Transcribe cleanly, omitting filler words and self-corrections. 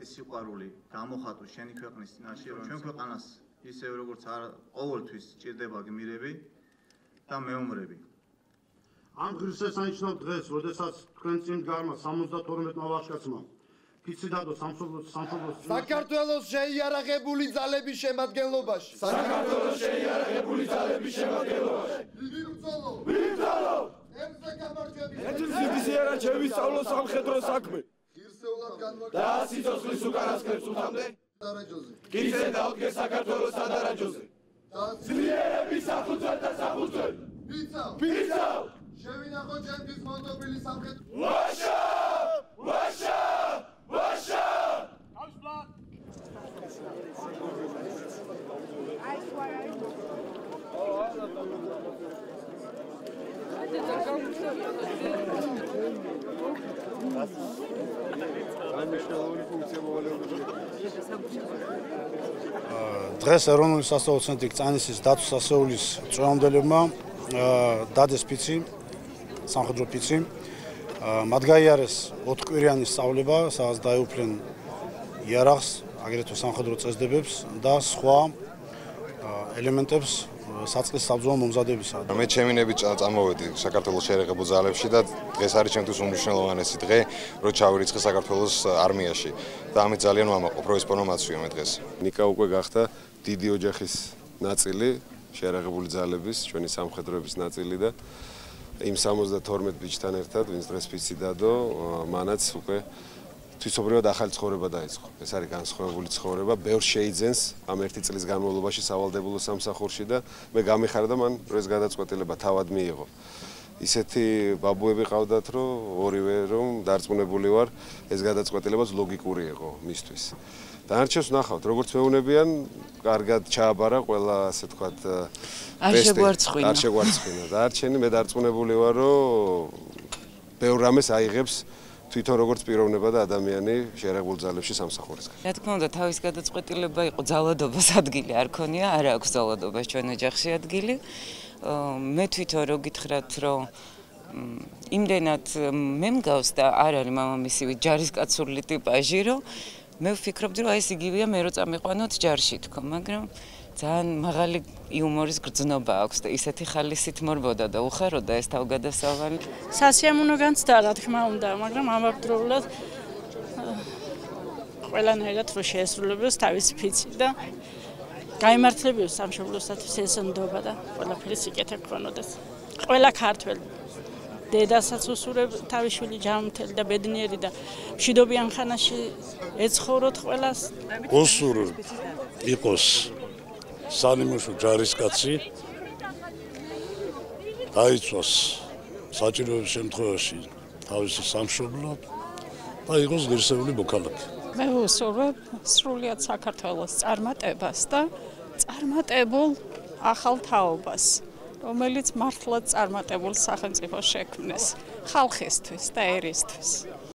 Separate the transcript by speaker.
Speaker 1: მეტი სიყვარული გამოხატო შენი ქვეყნის წინაშე, რომ ჩვენ ქვეყანას ისევე როგორც ყოველთვის ჭირდება გმირები და მეომრები.
Speaker 2: Am ღირსშესანიშნავ დღეს, როდესაც თქვენ წინ გარმა 72-მა ვაჟკაცმა ფიცი დადო სამშობლოს
Speaker 3: საქართველოს შეიარაღებული ძალების შემადგენლობაში.
Speaker 4: საქართველოს შეიარაღებული ძალების შემადგენლობაში. ვიბრძოლო! ერთის არა შევისწავლო სამხედრო საქმე. და სიცოცხლის უკანასკნელს უთამდე გიძე დაუდგე საქართველოს სადარაჯოზე. ძლიერების საფუძველ და საფუძველი. ვიცავ!
Speaker 3: შევინახო ჩემთვის მონტობილი სამხედრო.
Speaker 4: ვაშა! ვაშა! ვაშა!
Speaker 2: დღეს ეროვნული სასწავლო ცენტრი წანისის დაცვის ასეულის წვრილმდებლებმა დადეს ფიცი, სამხედრო ფიცი. მათ გაიარეს 4 კვირიანი სწავლება, სადაც დაეუფლნენ იარაღს, აგრეთვე სამხედრო წესდებებს და სხვა ელემენტებს საწყის საბრძოლო მომზადებისა.
Speaker 5: მე ჩემინებით წამოვედი საქართველოს შეიარაღებულ ძალებში და დღეს არის ჩემთვის უმნიშვნელოვანესი დღე, რომ ჩავირიცხე საქართველოს არმიაში და ამით ძალიან ვამაყობ, რომ ეს პონო მაცვია მე დღეს.
Speaker 6: ნიკა უკვე გახდა დიდი ოჯახის ნაწილი, შეიარაღებული ძალების, ჩვენი სამხედროების ნაწილი და იმ 72 ბიჭთან ერთად, ვინც დღეს ფიცი დადო, მანაც უკვე თვითობრივად ახალი ცხოვრება დაიწყო. ეს არის განსხვავებული ცხოვრება, ბევრს შეიძენს ამ 1 წლის განმავლობაში სავალდებულო სამსახურში და მე გამიხარდა მან, რომ ეს გადაწყვეტილება თავად მიიღო. ისეთი ბაბუები ყავდათ, რომ ორივე რომ დარწმუნებული ვარ, ეს გადაწყვეტილებაც ლოგიკური იყო მისთვის. დანარჩენს ვნახავთ, როგორც მეუნებიან, კარგად ჩააბარა ყველა, ასე ვთქვათ,
Speaker 7: შეგვარცხინა.
Speaker 6: არ შეგვარცხინა. დანარჩენი მე დარწმუნებული ვარ, რომ ბევრ რამეს აიღებს თვითონ როგორც პიროვნება და ადამიანი შეიარაღებულ ძალებში სამსახურისგან.
Speaker 7: რა თქმა უნდა, თავის გადაწყვეტილება იყო ძალადობას ადგილი არ ქონია, არ აქვს ძალადობას ჩვენ ოჯახში ადგილი. მე თვითონ რო გითხრათ, რომ იმდენად მე მგავს და არ არის მამამისივით ჯარისკაცური ტიპაჟი, რომ მე ვფიქრობდი, რომ ეს იგივეა მე რო წამიყვანოთ ჯარში თქო, მაგრამ ძალიან მაღალი იუმორის გრძნობა აქვს და ისეთი ხალისით მორბოდა და უხაროდა ეს თავგადასავალი.
Speaker 8: სასიამოვნო განცდა რა თქმა უნდა, მაგრამ ამავდროულად ყველანაირად რო შეესრულებდეს თავისი ფიცი და გაიმართლებიოს სამშობლოსათვის ეს ნდობა და ყველაფერი სიკეთე გქონოდეს. ყველა ქართველი დედასაც უსურებ თავის შვილი ჯანმრთელი და ბედნიერი და მშვიდობიან ხანაში ეცხოვროთ ყველას.
Speaker 2: უსურვ იყოს სანიმუშო ჯარისკაცი დაიცვას საჭიროების შემთხვევაში თავისი სამშობლო და იყოს ღირსეული მოქალაქე.
Speaker 8: მე ვუსურვებ სრულიად საქართველოს წარმატებას და წარმატებულ ახალ თაობას, რომელიც მართლაც წარმატებულ სახელმწიფოს შექმნეს ხალხისთვის და ერისთვის.